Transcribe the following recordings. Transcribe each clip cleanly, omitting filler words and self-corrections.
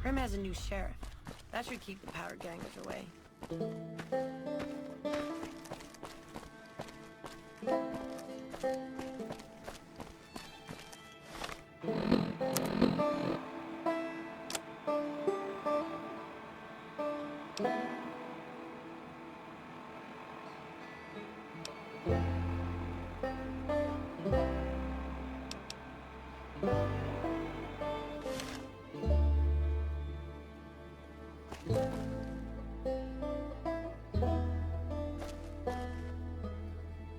Prim has a new sheriff. That should keep the powder gangers away.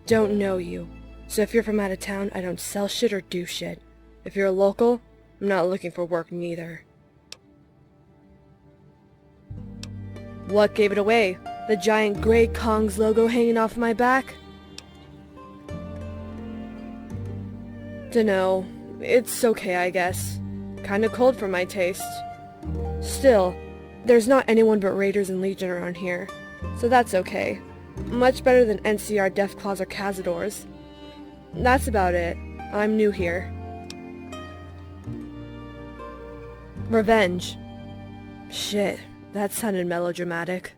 Don't know you. So if you're from out of town, I don't sell shit or do shit. If you're a local, I'm not looking for work neither. What gave it away? The giant Grey Kong's logo hanging off my back? Dunno. It's okay, I guess. Kinda cold for my taste. Still, there's not anyone but Raiders and Legion around here, so that's okay. Much better than NCR, Deathclaws, or Cazadors. That's about it. I'm new here. Revenge. Shit, that sounded melodramatic.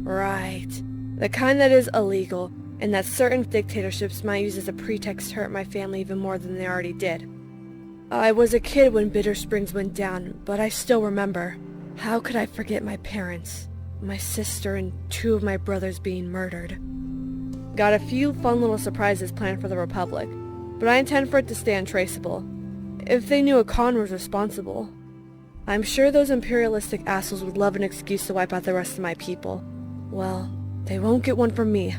Right. The kind that is illegal, and that certain dictatorships might use as a pretext to hurt my family even more than they already did. I was a kid when Bitter Springs went down, but I still remember. How could I forget my parents? My sister and 2 of my brothers being murdered. Got a few fun little surprises planned for the Republic, but I intend for it to stay untraceable. If they knew a con was responsible. I'm sure those imperialistic assholes would love an excuse to wipe out the rest of my people. Well, they won't get one from me.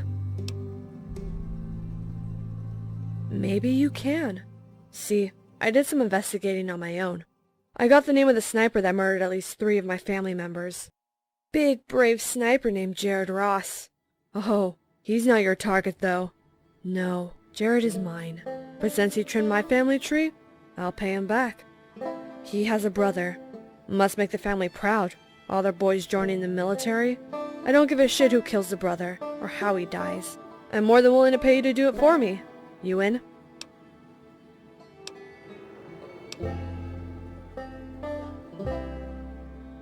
Maybe you can. See, I did some investigating on my own. I got the name of the sniper that murdered at least 3 of my family members. Big, brave sniper named Jared Ross. Oh, he's not your target, though. No, Jared is mine. But since he trimmed my family tree, I'll pay him back. He has a brother. Must make the family proud. All their boys joining the military. I don't give a shit who kills the brother, or how he dies. I'm more than willing to pay you to do it for me. You in?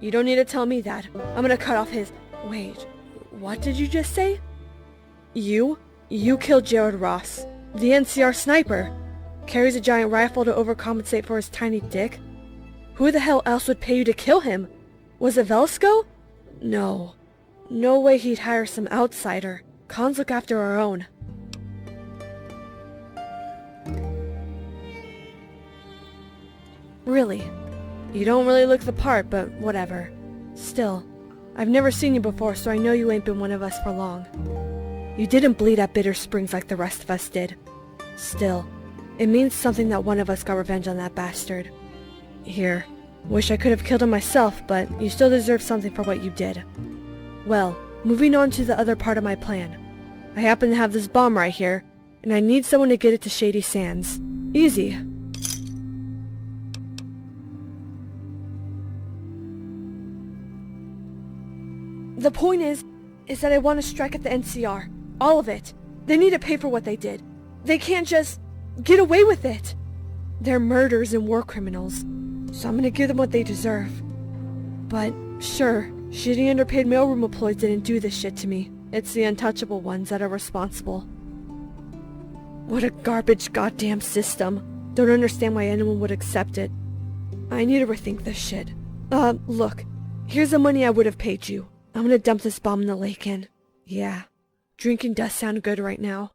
You don't need to tell me that. I'm gonna cut off his... Wait, what did you just say? You killed Jared Ross, the NCR sniper. Carries a giant rifle to overcompensate for his tiny dick. Who the hell else would pay you to kill him? Was it Velsko? No. No way he'd hire some outsider. Cons look after our own. Really? You don't really look the part, but whatever. Still, I've never seen you before, so I know you ain't been one of us for long. You didn't bleed at Bitter Springs like the rest of us did. Still, it means something that one of us got revenge on that bastard. Here, wish I could have killed him myself, but you still deserve something for what you did. Well, moving on to the other part of my plan. I happen to have this bomb right here, and I need someone to get it to Shady Sands. Easy. The point is that I want to strike at the NCR. All of it. They need to pay for what they did. They can't just get away with it. They're murderers and war criminals, so I'm gonna give them what they deserve. But, sure, shitty underpaid mailroom employees didn't do this shit to me. It's the untouchable ones that are responsible. What a garbage goddamn system. Don't understand why anyone would accept it. I need to rethink this shit. Look. Here's the money I would have paid you. I'm gonna dump this bomb in the lake and... yeah, drinking does sound good right now.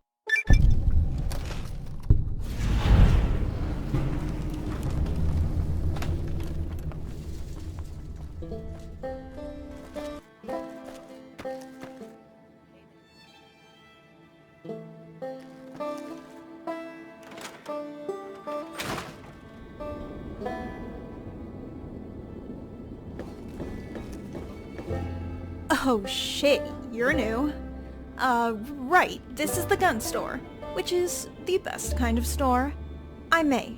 Oh shit, you're new. Right, this is the gun store, which is the best kind of store. I'm May.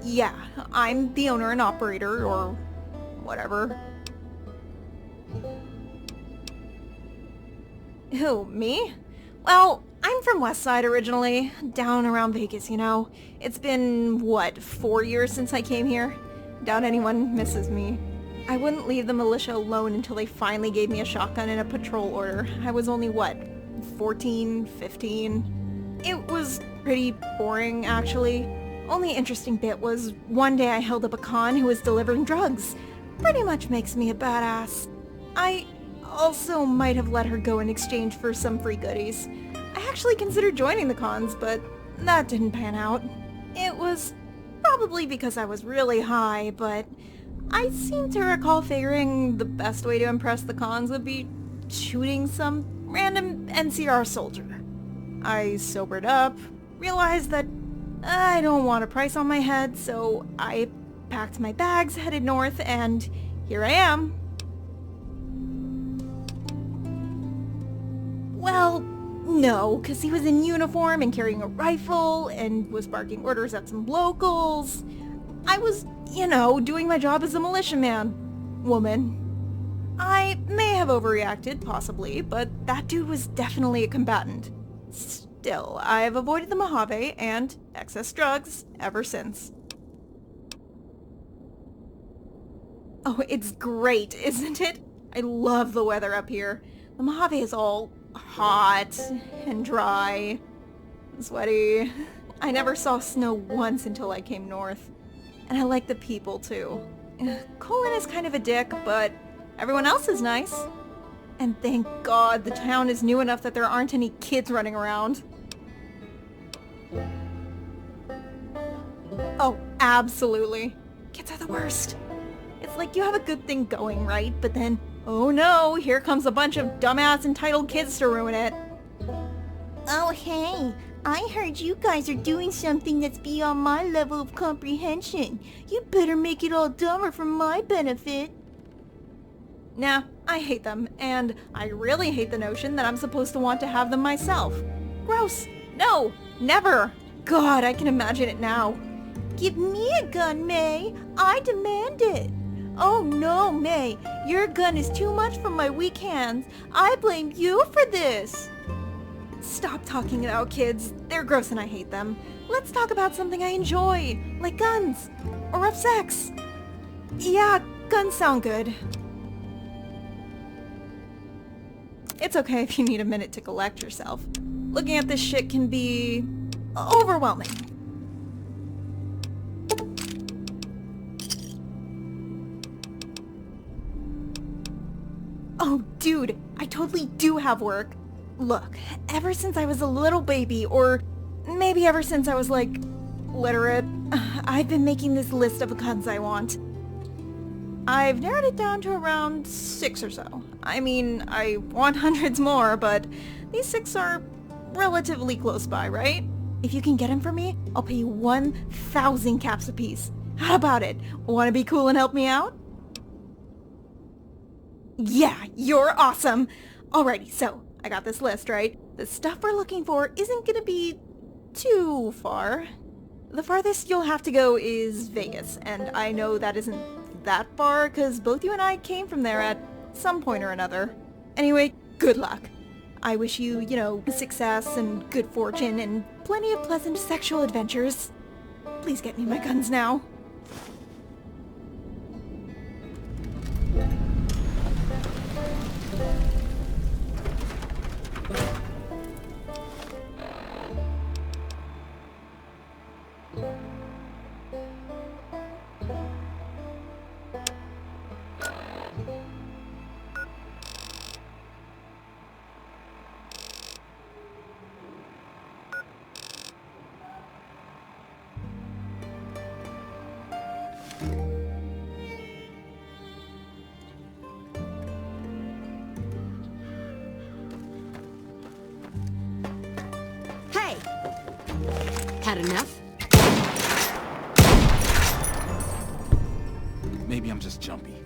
Yeah, I'm the owner and operator, or whatever. Who, me? Well, I'm from Westside originally, down around Vegas, you know. It's been, what, 4 years since I came here? Doubt anyone misses me. I wouldn't leave the militia alone until they finally gave me a shotgun and a patrol order. I was only, what, 14, 15? It was pretty boring, actually. Only interesting bit was one day I held up a con who was delivering drugs. Pretty much makes me a badass. I also might have let her go in exchange for some free goodies. I actually considered joining the cons, but that didn't pan out. It was probably because I was really high, but I seem to recall figuring the best way to impress the cons would be shooting some random NCR soldier. I sobered up, realized that I don't want a price on my head, so I packed my bags, headed north, and here I am. Well, no, because he was in uniform and carrying a rifle and was barking orders at some locals. I was, doing my job as a militiaman. Woman. I may have overreacted, possibly, but that dude was definitely a combatant. Still, I've avoided the Mojave and excess drugs ever since. Oh, it's great, isn't it? I love the weather up here. The Mojave is all hot and dry and sweaty. I never saw snow once until I came north. And I like the people, too. Colin is kind of a dick, but everyone else is nice. And thank God the town is new enough that there aren't any kids running around. Oh, absolutely. Kids are the worst. It's like you have a good thing going, right? But then, oh no, here comes a bunch of dumbass entitled kids to ruin it. Oh hey, I heard you guys are doing something that's beyond my level of comprehension. You better make it all dumber for my benefit. Nah, I hate them, and I really hate the notion that I'm supposed to want to have them myself. Gross. No, never. God, I can imagine it now. Give me a gun, May. I demand it. Oh no, May. Your gun is too much for my weak hands. I blame you for this. Stop talking it out, kids. They're gross and I hate them. Let's talk about something I enjoy, like guns, or rough sex. Yeah, guns sound good. It's okay if you need a minute to collect yourself. Looking at this shit can be overwhelming. Oh, dude, I totally do have work. Look, ever since I was a little baby, or maybe ever since I was, literate, I've been making this list of guns I want. I've narrowed it down to around 6 or so. I mean, I want hundreds more, but these 6 are relatively close by, right? If you can get them for me, I'll pay you 1,000 caps apiece. How about it? Want to be cool and help me out? Yeah, you're awesome! Alrighty, so, I got this list, right? The stuff we're looking for isn't gonna be too far. The farthest you'll have to go is Vegas, and I know that isn't that far, because both you and I came from there at some point or another. Anyway, good luck. I wish you, success and good fortune and plenty of pleasant sexual adventures. Please get me my guns now. Hey! Had enough? Maybe I'm just jumpy.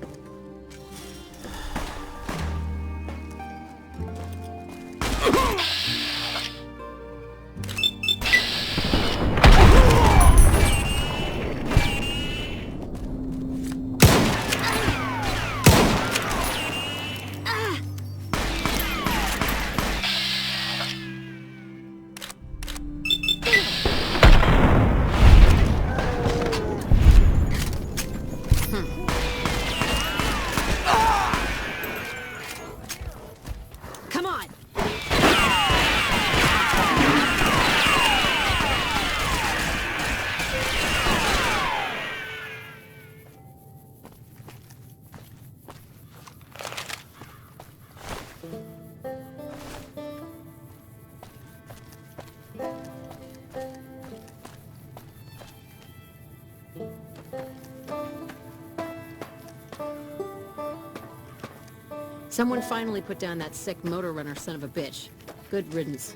Someone finally put down that sick motor runner son of a bitch. Good riddance.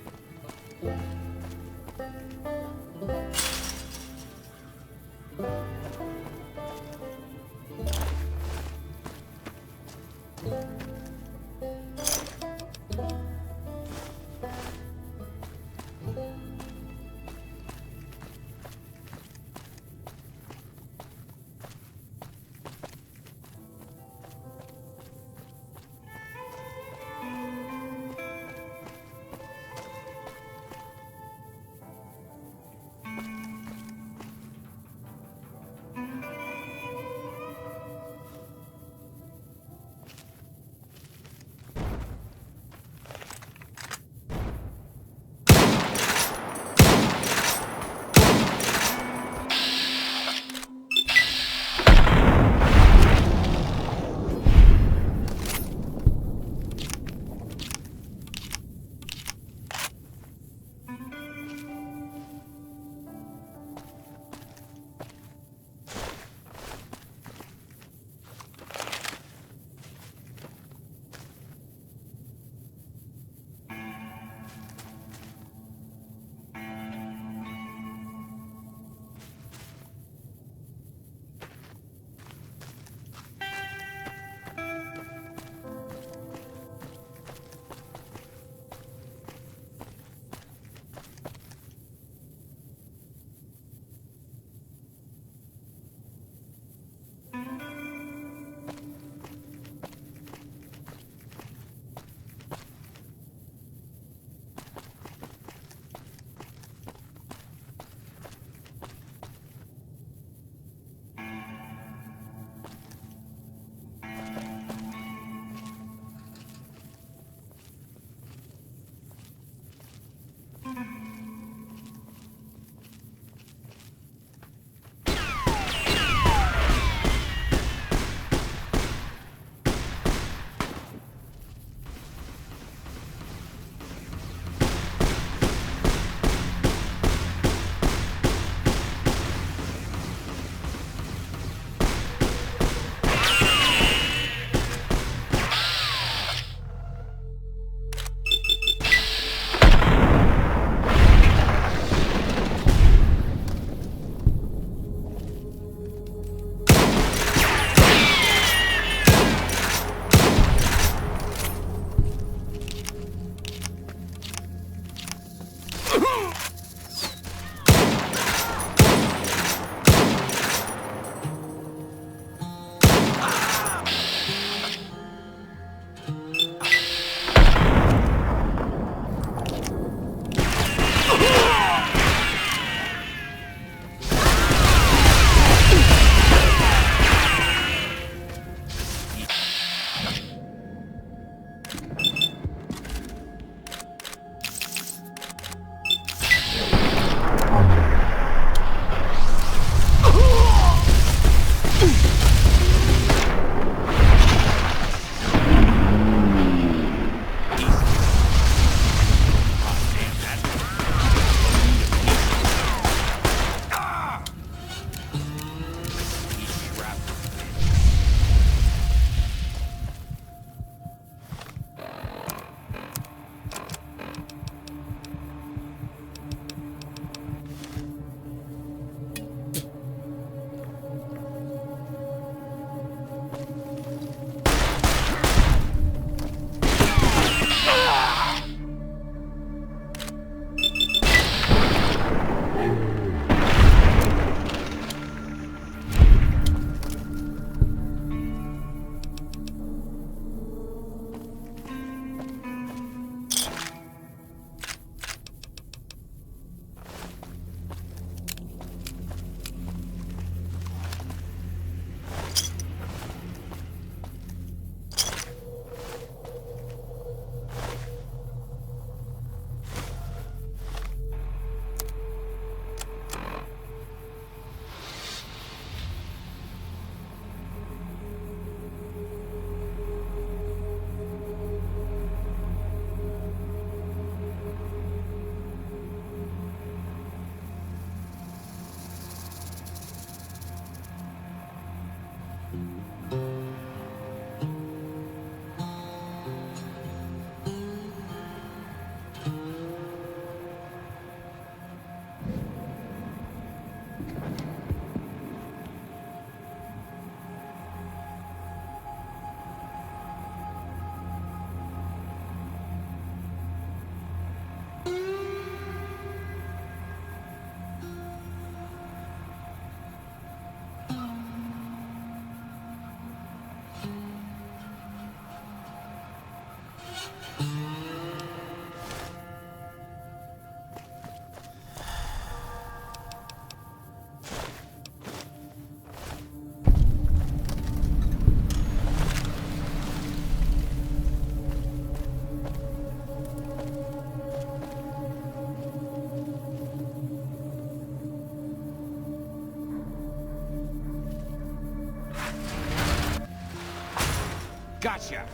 Gotcha!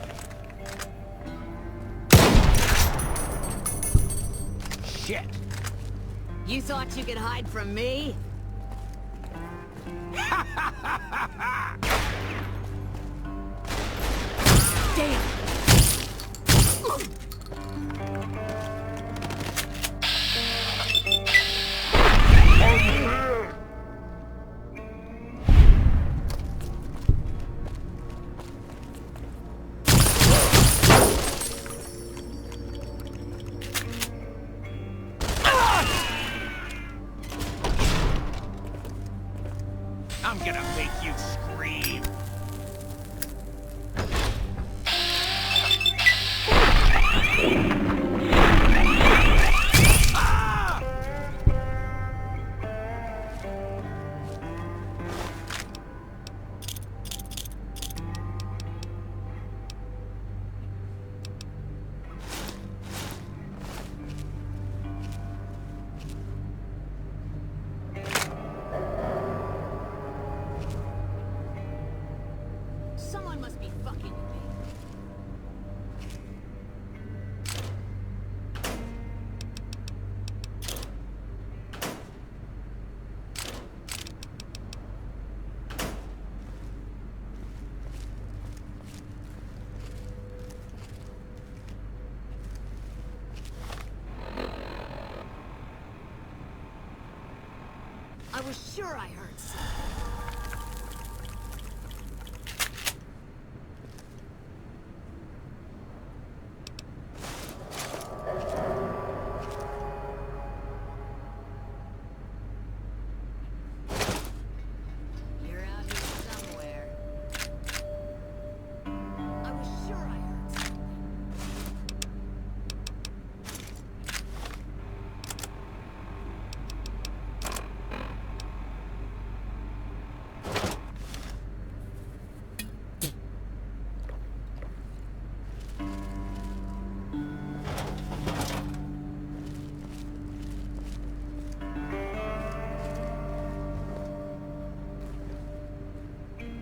Shit! You thought you could hide from me? Damn! I'm gonna make you scream! Someone must be fucking with me. I was sure I heard something. You're out here somewhere. I was sure I heard something.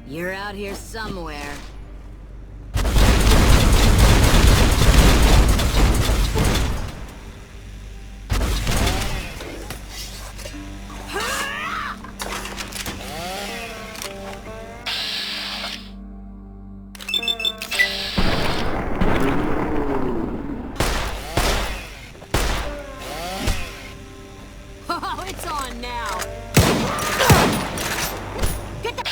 You're out here somewhere. Oh, it's on now. Get the...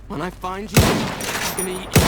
When I find you, I'm gonna eat you.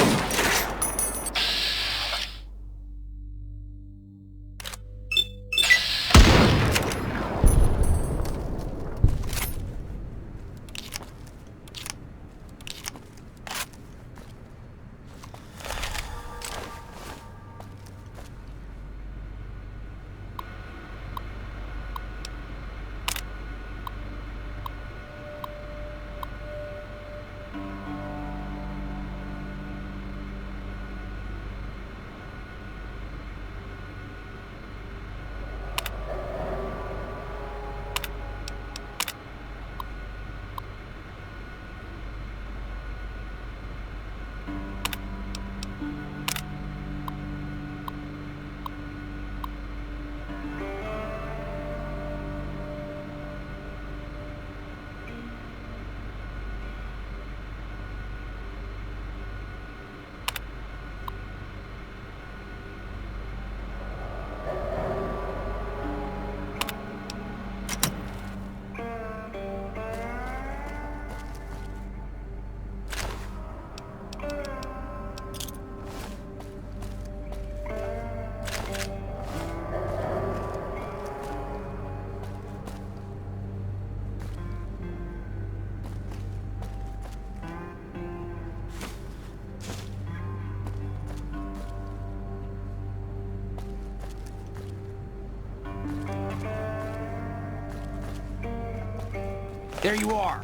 There you are.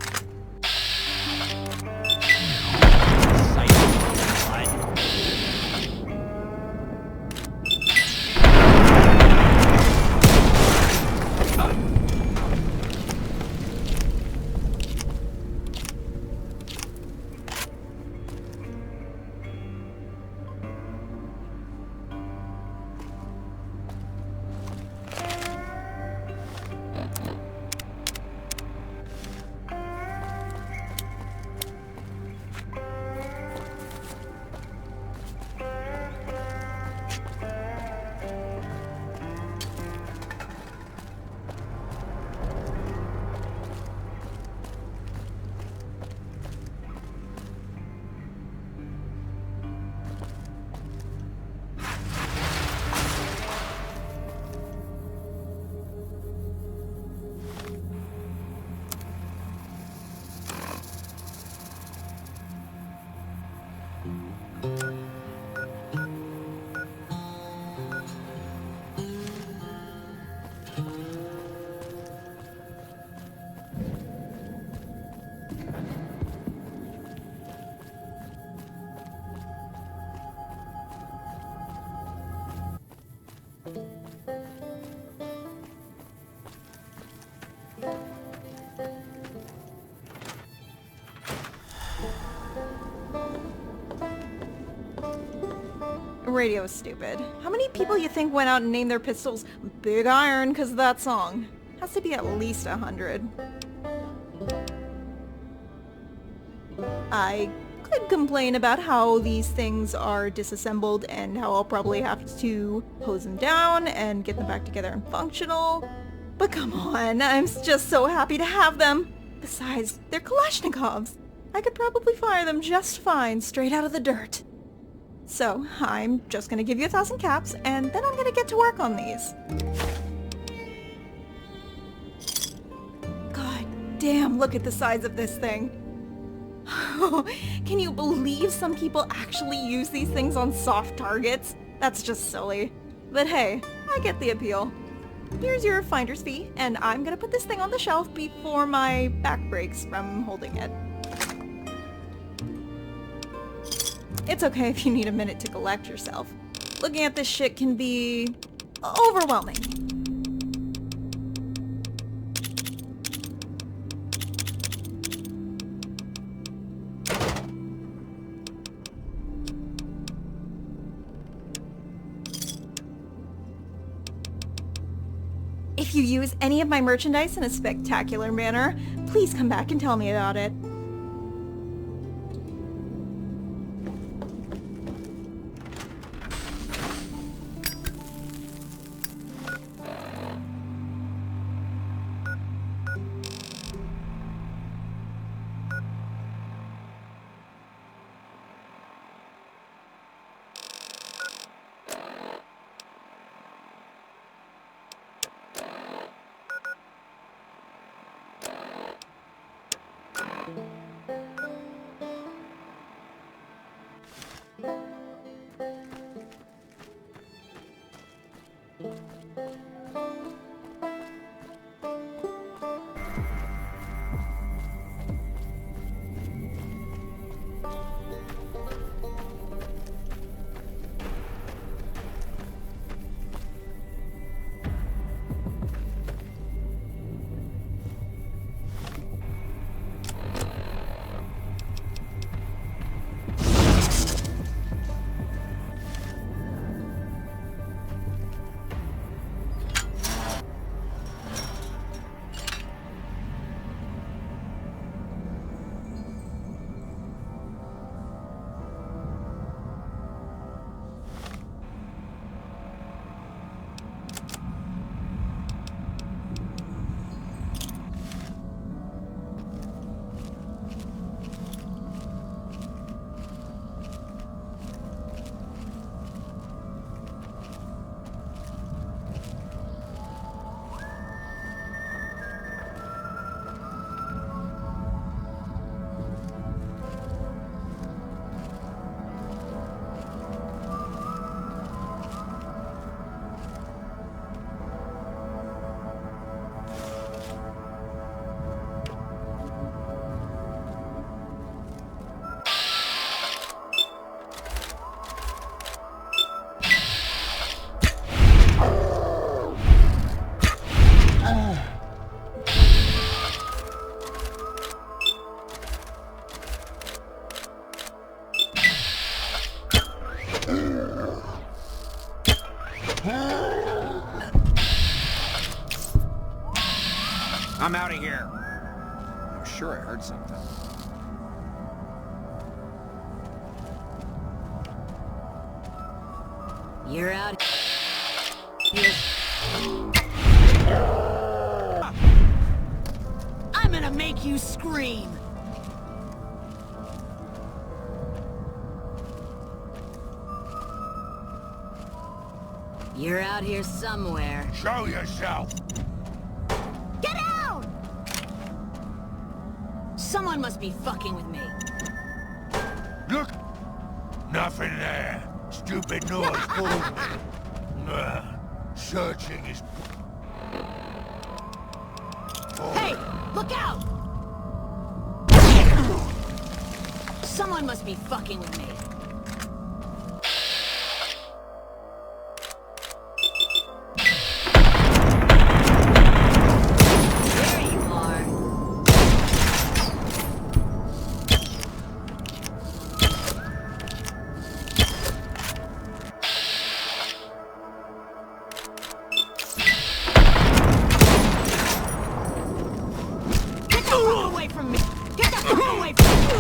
Radio is stupid. How many people you think went out and named their pistols Big Iron because of that song? Has to be at least 100. I could complain about how these things are disassembled and how I'll probably have to hose them down and get them back together and functional. But come on, I'm just so happy to have them. Besides, they're Kalashnikovs. I could probably fire them just fine straight out of the dirt. So, I'm just gonna give you 1,000 caps, and then I'm gonna get to work on these. God damn, look at the size of this thing. Can you believe some people actually use these things on soft targets? That's just silly. But hey, I get the appeal. Here's your finder's fee, and I'm gonna put this thing on the shelf before my back breaks from holding it. It's okay if you need a minute to collect yourself. Looking at this shit can be overwhelming. If you use any of my merchandise in a spectacular manner, please come back and tell me about it. I'm out of here. I'm sure I heard something. You're out here. I'm gonna make you scream. You're out here somewhere. Show yourself. Get out! Someone must be fucking with me. Look. Nothing there. Stupid noise fooled me. Searching is... Hey, look out! Someone must be fucking with me. There you are. Get the fuck away from me! Get the fuck away from me!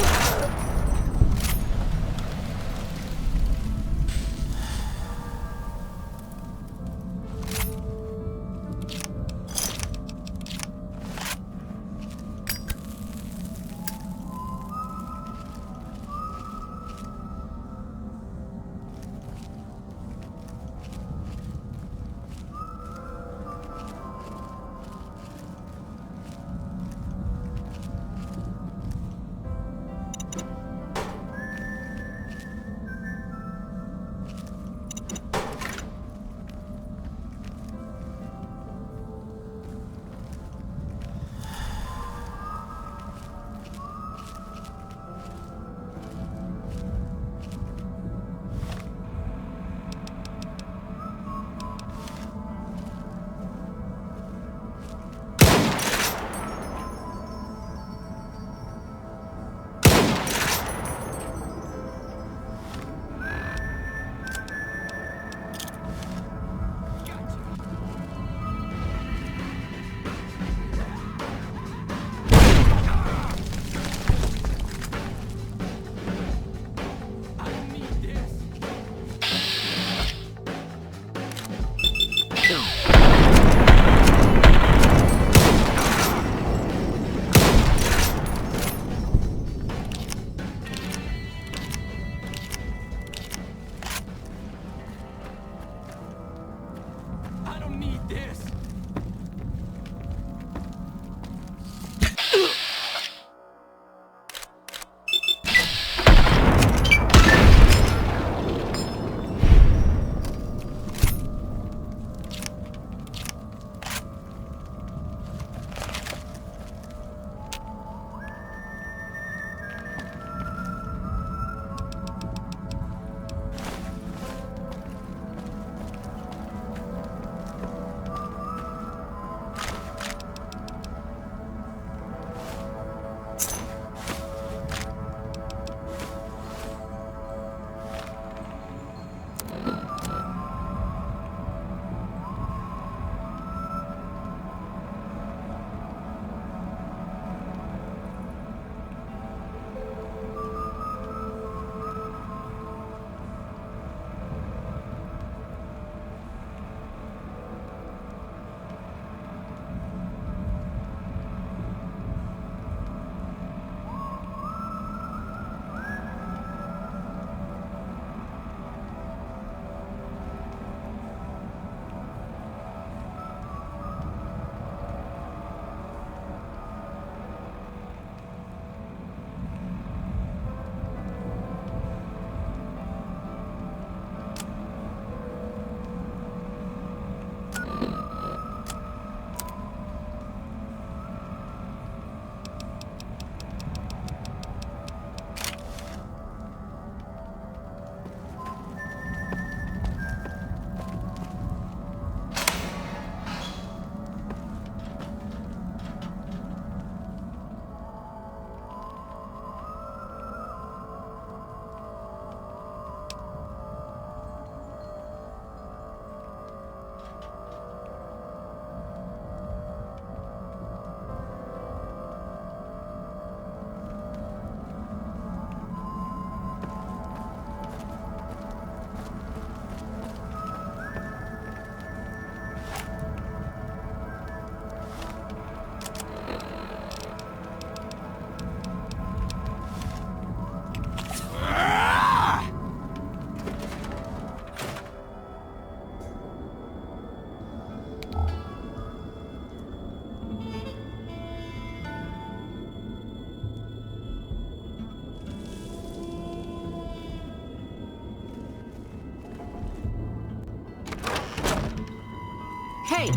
Hey!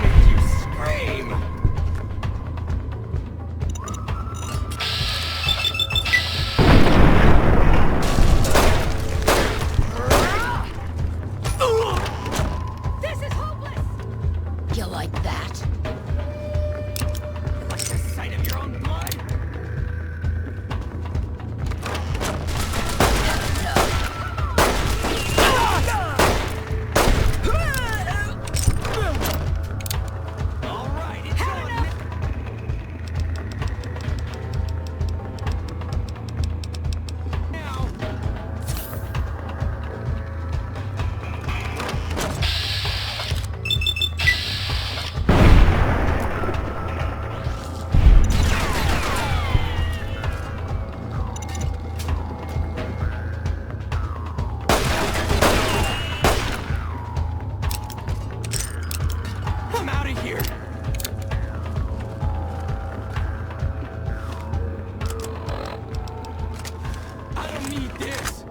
Make you scream! This is hopeless! You like that? Like the sight of your own blood? All right, it's on now. I'm out of here. I don't need this.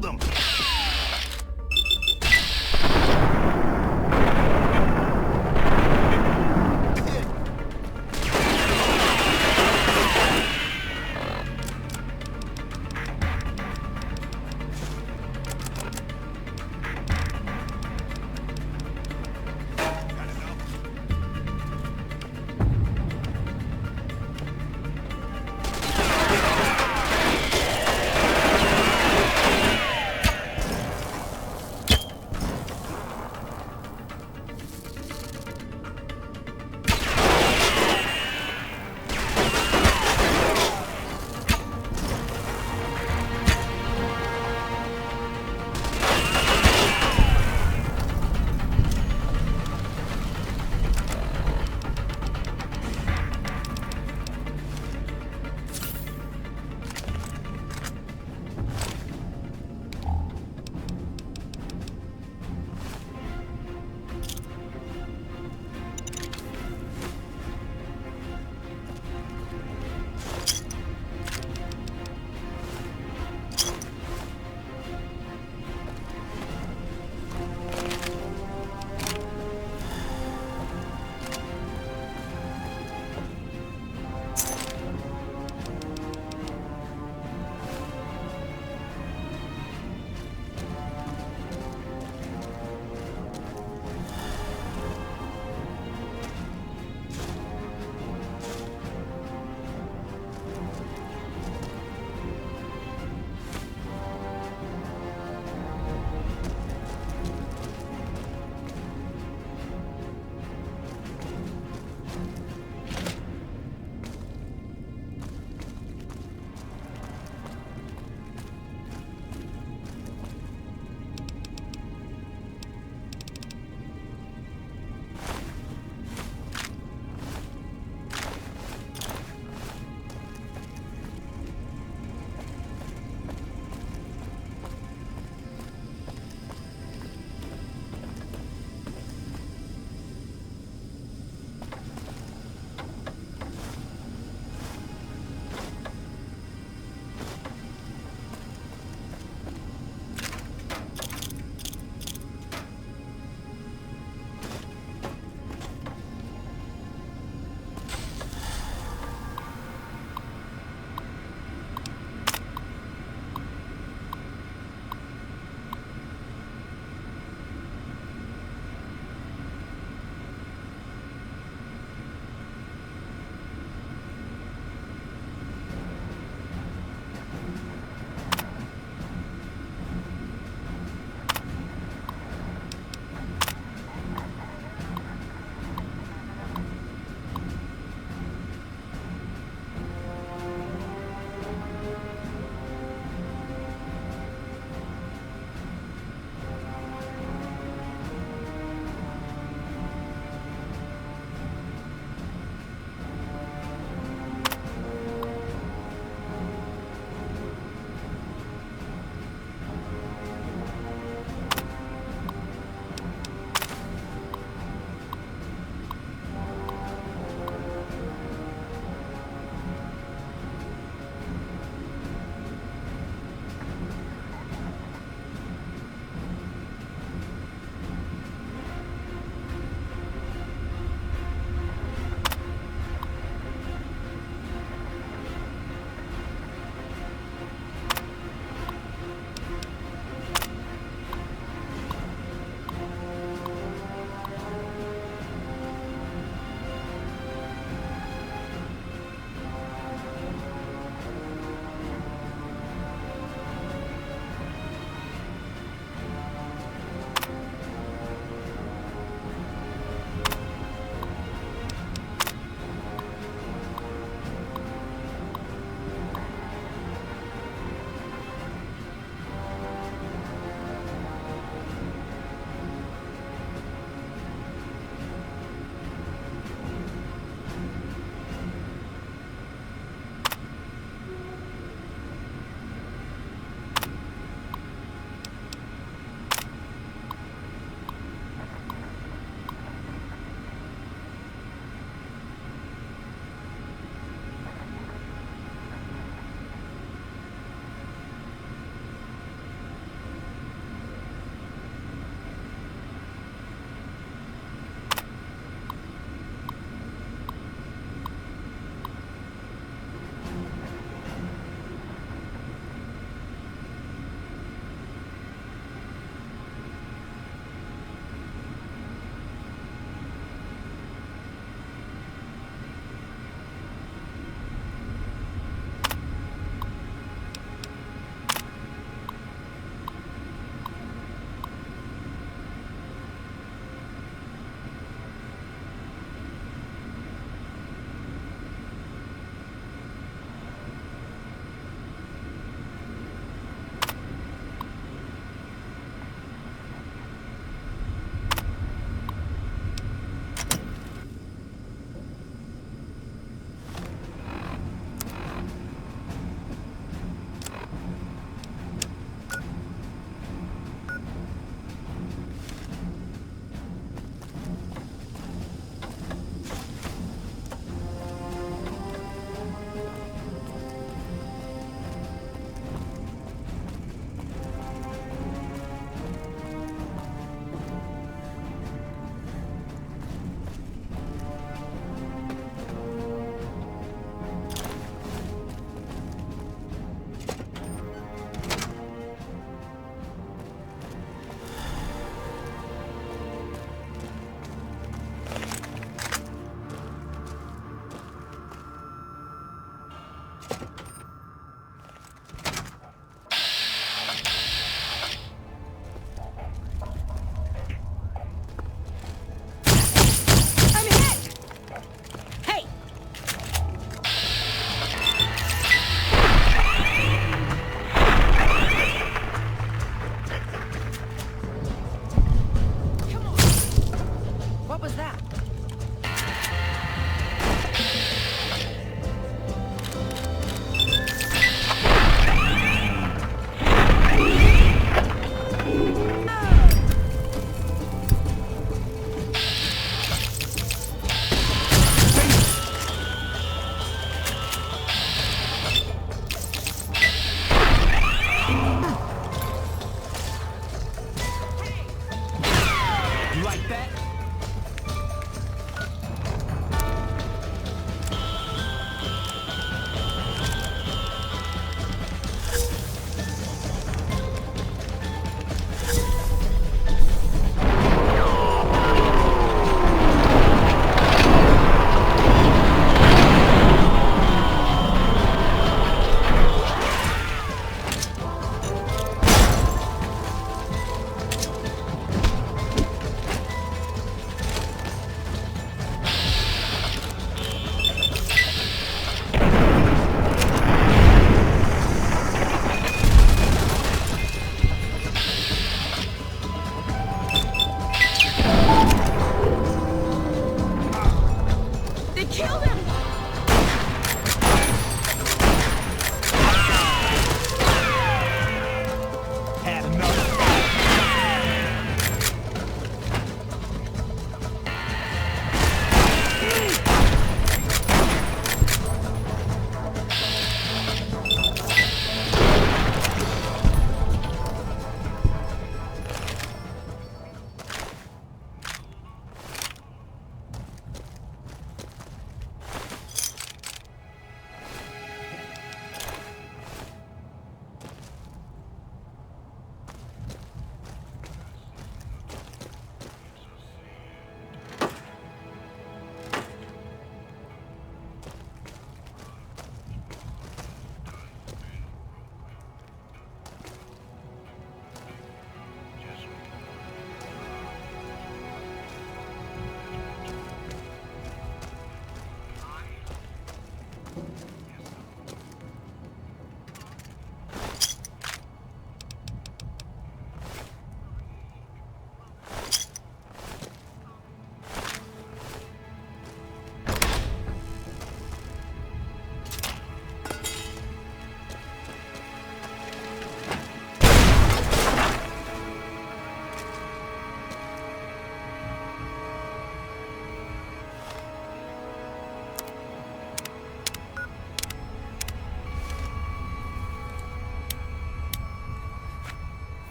killed him!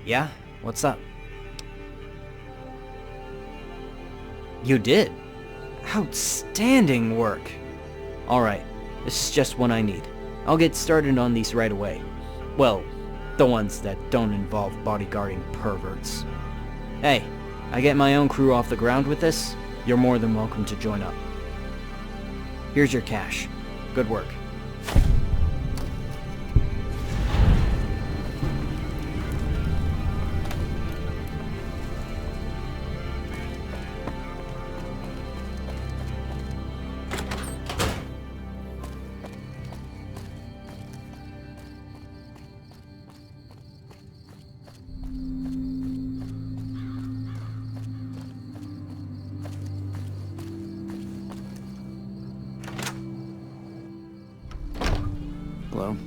Yeah? What's up? You did? Outstanding work! Alright, this is just what I need. I'll get started on these right away. Well, the ones that don't involve bodyguarding perverts. Hey, I get my own crew off the ground with this, you're more than welcome to join up. Here's your cash. Good work. Hello?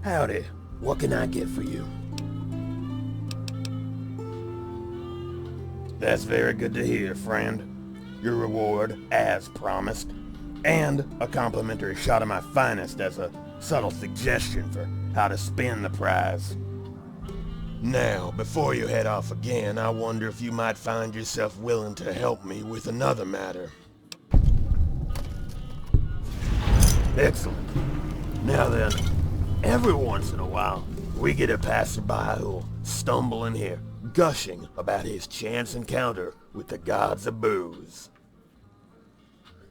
Howdy. What can I get for you? That's very good to hear, friend. Your reward, as promised, and a complimentary shot of my finest as a subtle suggestion for how to spend the prize. Now, before you head off again, I wonder if you might find yourself willing to help me with another matter. Excellent. Now then, every once in a while, we get a passerby who'll stumble in here, gushing about his chance encounter with the gods of booze.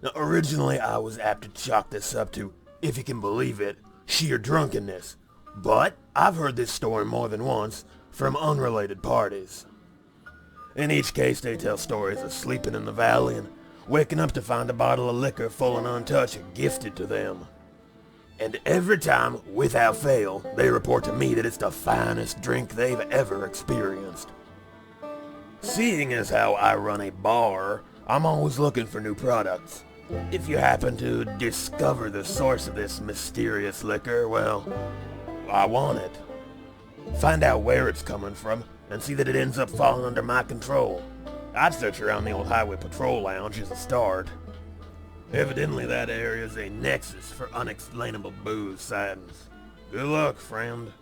Now, originally I was apt to chalk this up to, if you can believe it, sheer drunkenness. But I've heard this story more than once from unrelated parties. In each case, they tell stories of sleeping in the valley and waking up to find a bottle of liquor full and untouched gifted to them. And every time, without fail, they report to me that it's the finest drink they've ever experienced. Seeing as how I run a bar, I'm always looking for new products. If you happen to discover the source of this mysterious liquor, well, I want it. Find out where it's coming from, and see that it ends up falling under my control. I'd search around the old highway patrol lounge as a start. Evidently that area is a nexus for unexplainable booze sightings. Good luck, friend.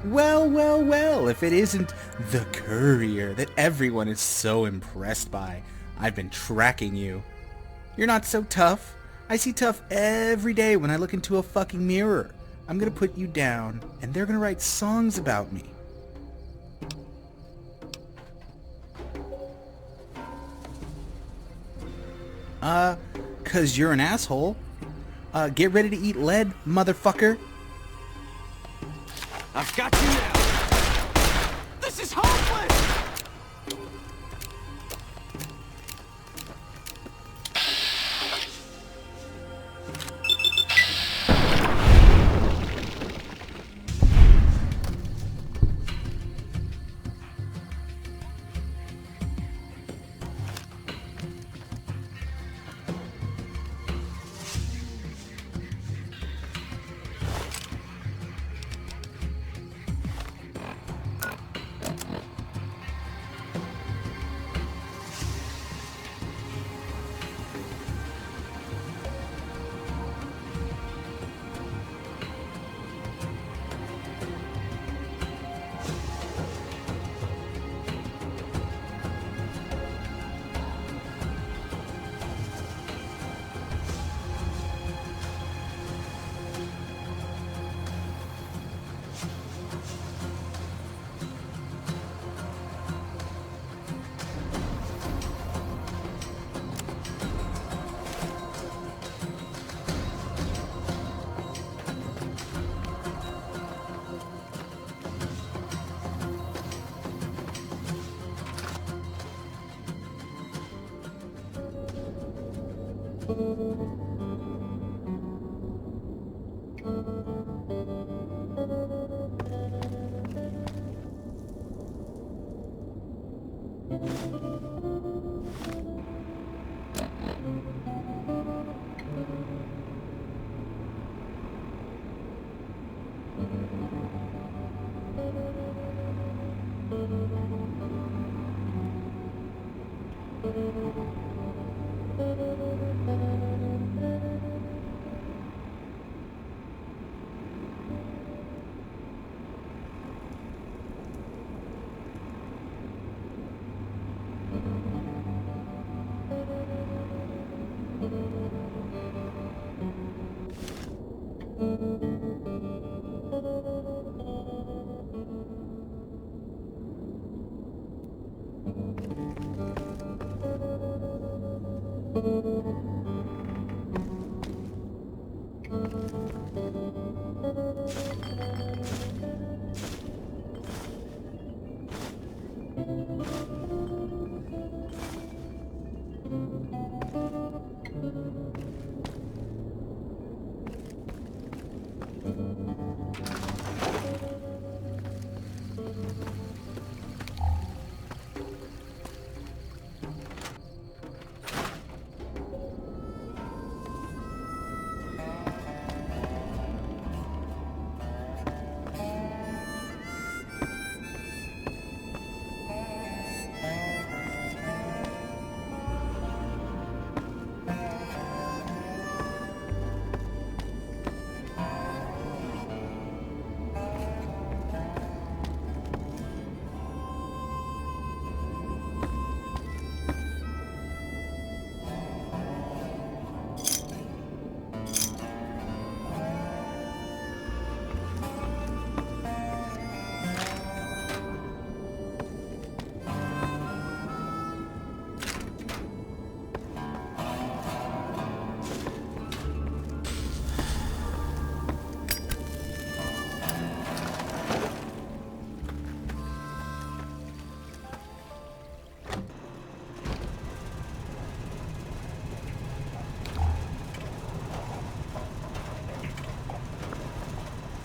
Well, well, well, if it isn't the Courier that everyone is so impressed by. I've been tracking you. You're not so tough. I see tough every day when I look into a fucking mirror. I'm gonna put you down, and they're gonna write songs about me. Cause you're an asshole. Get ready to eat lead, motherfucker. I've got you now! This is hopeless!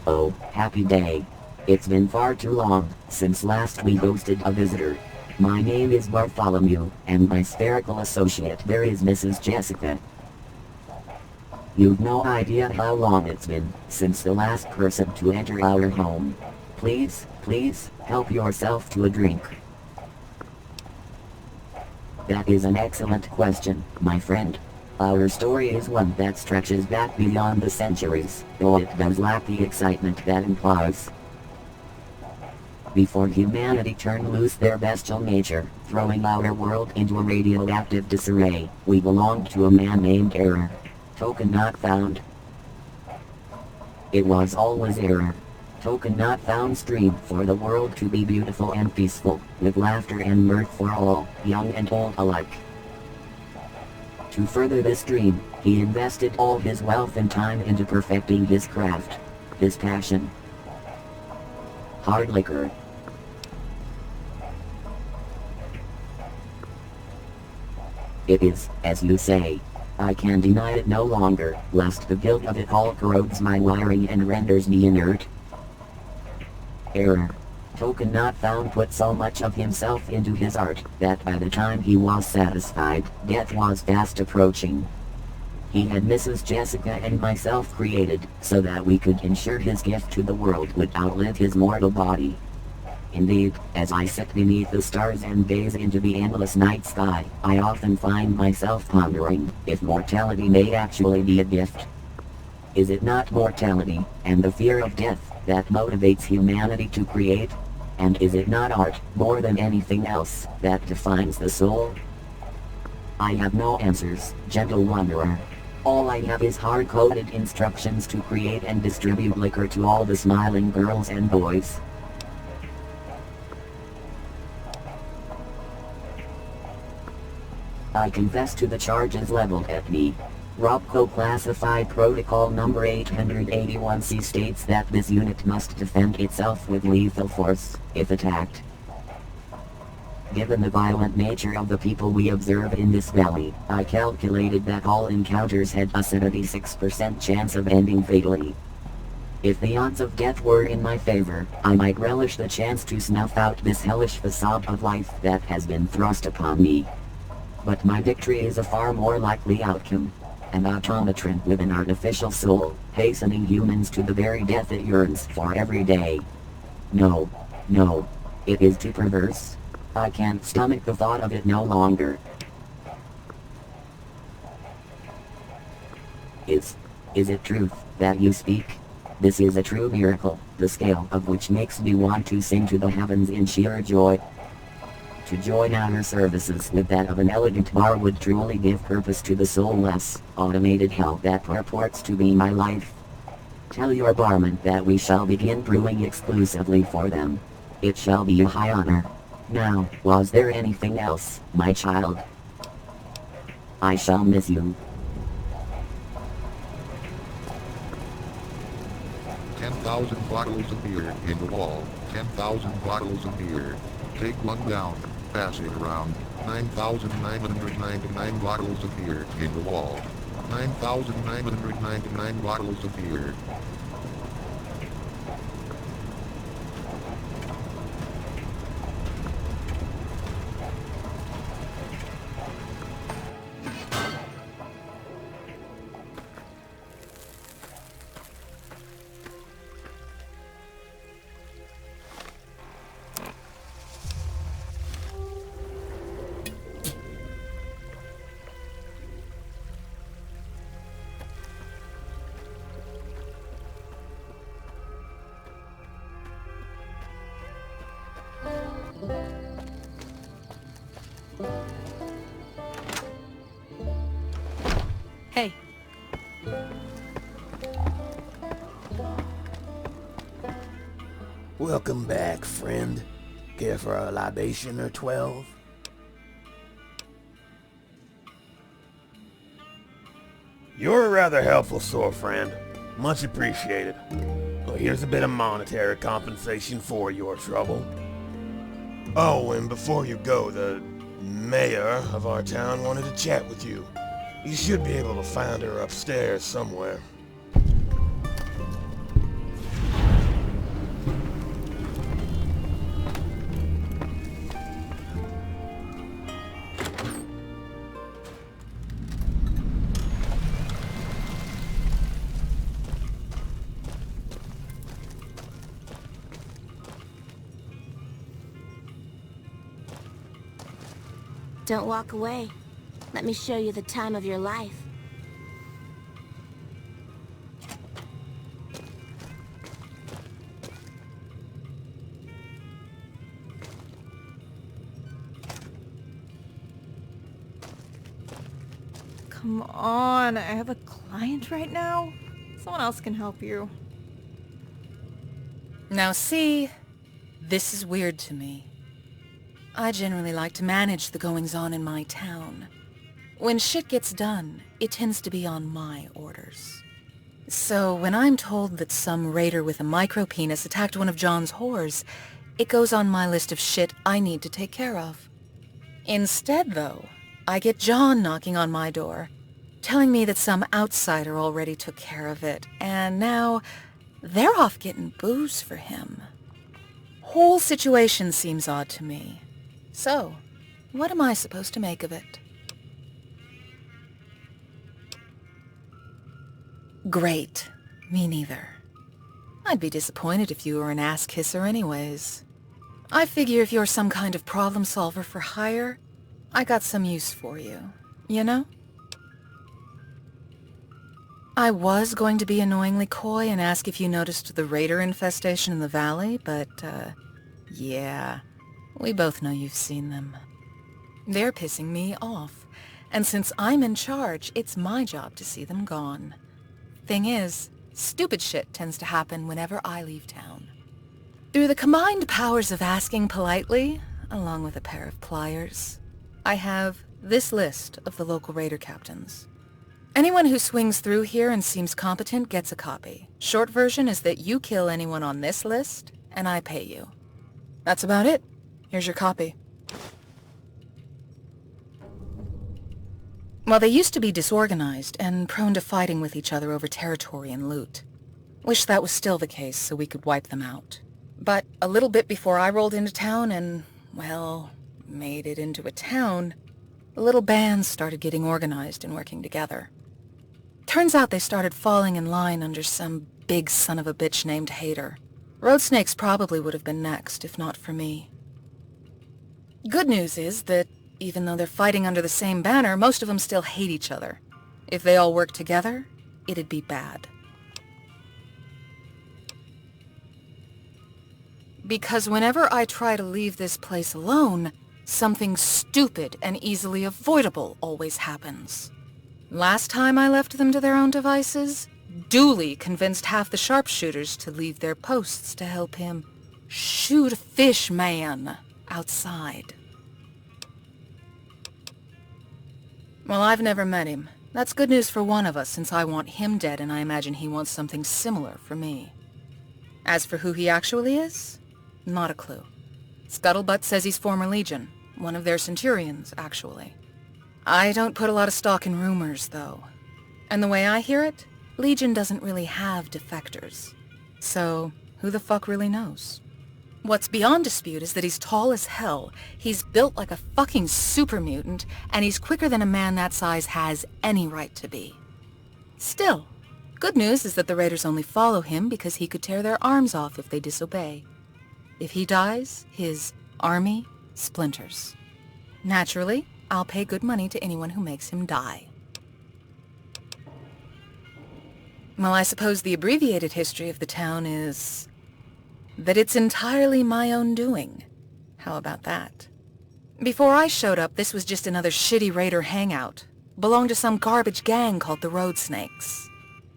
Oh, happy day. It's been far too long since last we hosted a visitor. My name is Bartholomew, and my spherical associate there is Mrs. Jessica. You've no idea how long it's been since the last person to enter our home. Please, help yourself to a drink. That is an excellent question, my friend. Our story is one that stretches back beyond the centuries, though it does lack the excitement that implies. Before humanity turned loose their bestial nature, throwing our world into a radioactive disarray, we belonged to a man named Error. Token not found. It was always Error. Token not found stream for the world to be beautiful and peaceful, with laughter and mirth for all, young and old alike. To further this dream, he invested all his wealth and time into perfecting his craft, his passion. Hard liquor. It is, as you say. I can deny it no longer, lest the guilt of it all corrodes my wiring and renders me inert. Error. Token not found put so much of himself into his art, that by the time he was satisfied, death was fast approaching. He had Mrs. Jessica and myself created, so that we could ensure his gift to the world would outlive his mortal body. Indeed, as I sit beneath the stars and gaze into the endless night sky, I often find myself pondering if mortality may actually be a gift. Is it not mortality, and the fear of death, that motivates humanity to create? And is it not art, more than anything else, that defines the soul? I have no answers, gentle wanderer. All I have is hard-coded instructions to create and distribute liquor to all the smiling girls and boys. I confess to the charges leveled at me. ROBCO Classified Protocol Number 881C states that this unit must defend itself with lethal force, if attacked. Given the violent nature of the people we observe in this valley, I calculated that all encounters had a 76% chance of ending fatally. If the odds of death were in my favor, I might relish the chance to snuff out this hellish facade of life that has been thrust upon me. But my victory is a far more likely outcome. An automatron with an artificial soul, hastening humans to the very death it yearns for every day. No. No. It is too perverse. I can't stomach the thought of it no longer. Is it truth that you speak? This is a true miracle, the scale of which makes me want to sing to the heavens in sheer joy. To join our services with that of an elegant bar would truly give purpose to the soulless, automated hell that purports to be my life. Tell your barman that we shall begin brewing exclusively for them. It shall be a high honor. Now, was there anything else, my child? I shall miss you. 10,000 bottles of beer in the wall. 10,000 bottles of beer. Take one down. Pass it around. 9,999 bottles of beer in the wall. 9,999 bottles of beer. Hey. Welcome back, friend. Care for a libation or 12? You're a rather helpful sore friend. Much appreciated. Well, here's a bit of monetary compensation for your trouble. Oh, and before you go, the mayor of our town wanted to chat with you. You should be able to find her upstairs somewhere. Don't walk away. Let me show you the time of your life. Come on, I have a client right now. Someone else can help you. Now see, this is weird to me. I generally like to manage the goings-on in my town. When shit gets done, it tends to be on my orders. So when I'm told that some raider with a micro-penis attacked one of Jon's whores, it goes on my list of shit I need to take care of. Instead, though, I get Jon knocking on my door, telling me that some outsider already took care of it, and now they're off getting booze for him. Whole situation seems odd to me. So, what am I supposed to make of it? Great. Me neither. I'd be disappointed if you were an ass-kisser anyways. I figure if you're some kind of problem solver for hire, I got some use for you, you know? I was going to be annoyingly coy and ask if you noticed the raider infestation in the valley, but, yeah. We both know you've seen them. They're pissing me off, and since I'm in charge, it's my job to see them gone. Thing is, stupid shit tends to happen whenever I leave town. Through the combined powers of asking politely, along with a pair of pliers, I have this list of the local raider captains. Anyone who swings through here and seems competent gets a copy. Short version is that you kill anyone on this list, and I pay you. That's about it. Here's your copy. Well, they used to be disorganized and prone to fighting with each other over territory and loot. Wish that was still the case so we could wipe them out. But a little bit before I rolled into town and, well, made it into a town, the little bands started getting organized and working together. Turns out they started falling in line under some big son of a bitch named Hater. Road Snakes probably would have been next, if not for me. Good news is that even though they're fighting under the same banner, most of them still hate each other. If they all worked together, it'd be bad. Because whenever I try to leave this place alone, something stupid and easily avoidable always happens. Last time I left them to their own devices, Dooley convinced half the sharpshooters to leave their posts to help him shoot a fish man outside. Well, I've never met him. That's good news for one of us, since I want him dead and I imagine he wants something similar for me. As for who he actually is, not a clue. Scuttlebutt says he's former Legion, one of their Centurions, actually. I don't put a lot of stock in rumors, though. And the way I hear it, Legion doesn't really have defectors. So, who the fuck really knows? What's beyond dispute is that he's tall as hell, he's built like a fucking super mutant, and he's quicker than a man that size has any right to be. Still, good news is that the Raiders only follow him because he could tear their arms off if they disobey. If he dies, his army splinters. Naturally, I'll pay good money to anyone who makes him die. Well, I suppose the abbreviated history of the town is that it's entirely my own doing. How about that? Before I showed up, this was just another shitty Raider hangout. Belonged to some garbage gang called the Road Snakes.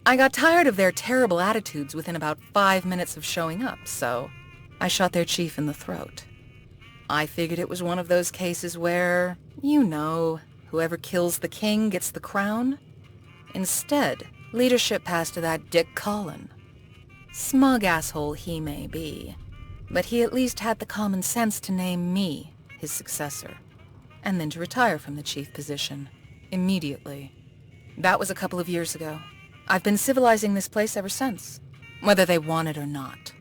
I got tired of their terrible attitudes within about 5 minutes of showing up, so I shot their chief in the throat. I figured it was one of those cases where, you know, whoever kills the king gets the crown. Instead, leadership passed to that Dick Collin. Smug asshole he may be, but he at least had the common sense to name me his successor, and then to retire from the chief position immediately. That was a couple of years ago. I've been civilizing this place ever since, whether they want it or not.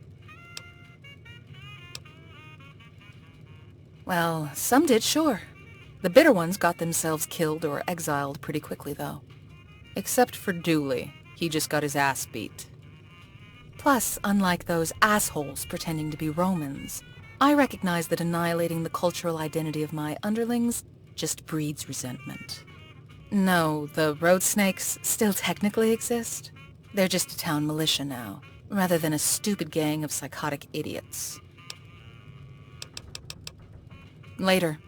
Well, some did, sure. The bitter ones got themselves killed or exiled pretty quickly, though. Except for Dooley. He just got his ass beat. Plus, unlike those assholes pretending to be Romans, I recognize that annihilating the cultural identity of my underlings just breeds resentment. No, the Road Snakes still technically exist. They're just a town militia now, rather than a stupid gang of psychotic idiots. Later.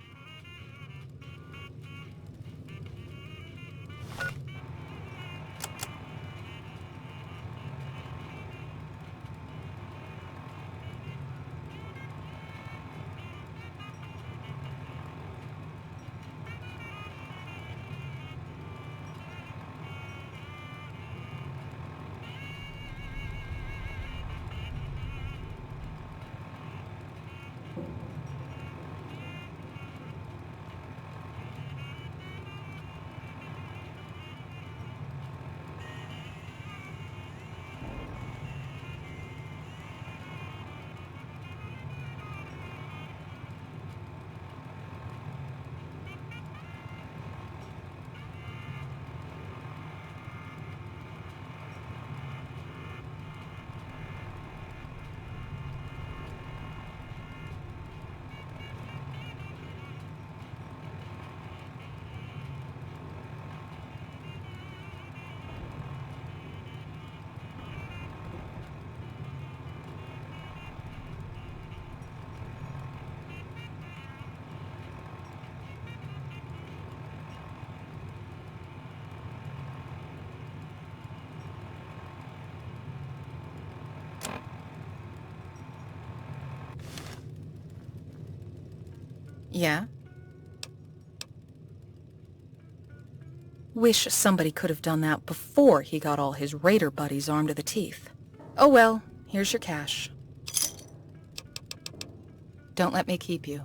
Yeah? Wish somebody could have done that before he got all his raider buddies armed to the teeth. Oh well, here's your cash. Don't let me keep you.